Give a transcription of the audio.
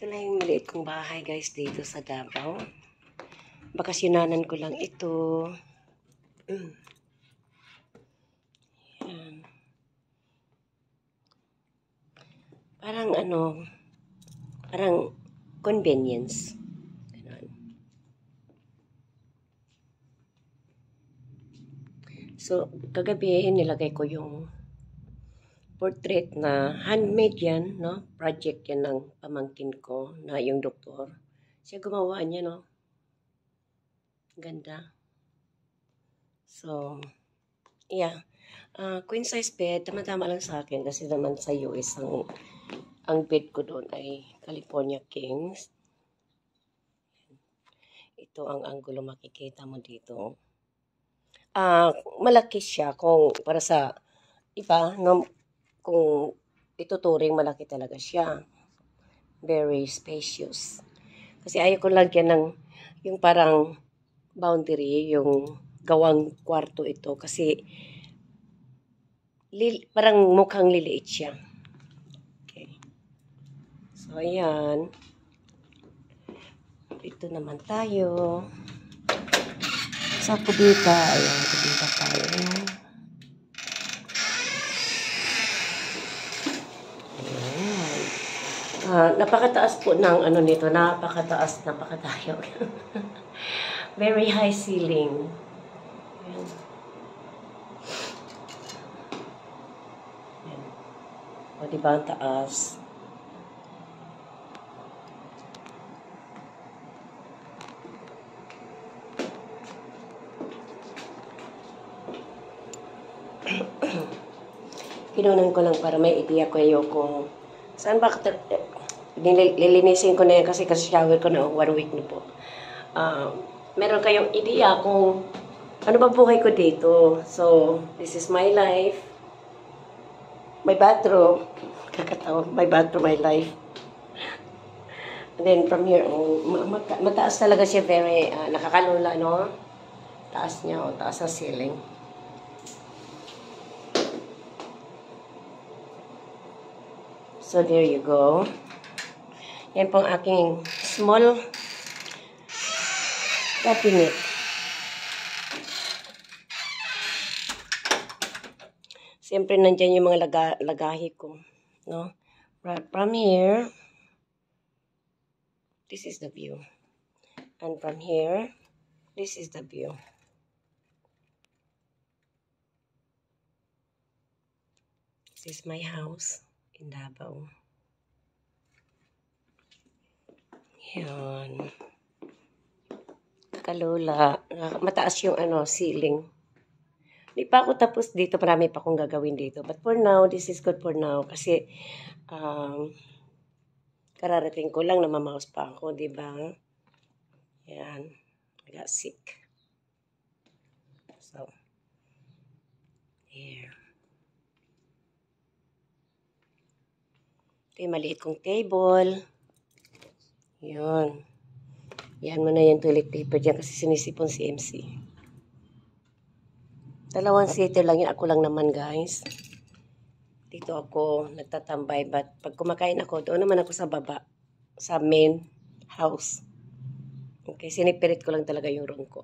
Ito lang yung maliit kong bahay guys dito sa Davao. Bakasyonanan ko lang ito. Yan. Parang parang convenience. Ganun. So, kagabi nilagay ko yung portrait na handmade yan, no? Project yan ng pamangkin ko na yung doktor. Siya gumawa niya, no? Ganda. So, yeah. Queen size bed, tama-tama lang sa akin kasi naman sa US ang bed ko doon ay California Kings. Ito ang angulo makikita mo dito. Malaki siya kung para sa iba, no, kung ituturing malaki talaga siya. Very spacious. Kasi ayaw ko lagyan ng yung parang boundary, yung gawang kwarto ito kasi parang mukhang liliit siya. Okay. So, ayan. Dito naman tayo. Sa kubita. Ayan, kubita tayo. Ayan. Napakataas po ng nito. Napakataas, napakatayo. Very high ceiling. Ayan. Ayan. O, diba ang taas? Kinunan ko lang para may idea kayo kung saan ba lilinisin ko na yan kasi shower ko na 1 week na po. Meron kayong idea kung ano ba buhay ko dito. So, this is my life. My bathroom. Kakatawa. My bathroom, my life. And then from here, mataas talaga siya. Very nakakalula, no? Taas niya, taas sa ceiling. So, there you go. Yan pong aking small cabinet. Siyempre, nandyan yung mga lagahi ko. No? Right from here, this is the view. And from here, this is the view. This is my house in Davao. Yan. Kalula. Mataas yung ceiling. Hindi pa ako tapos dito. Marami pa akong gagawin dito. But for now, this is good for now. Kasi, kararating ko lang, namamaos pa ako, diba? Yan. I got sick. So, here. Ito yung maliit kong table. Yun. Yan mo na yung toilet paper dyan kasi sinisipon si MC. 2 seater lang yun. Ako lang naman, guys. Dito ako nagtatambay. But pag kumakain ako, doon naman ako sa baba. Sa main house. Okay, sinipirit ko lang talaga yung room ko.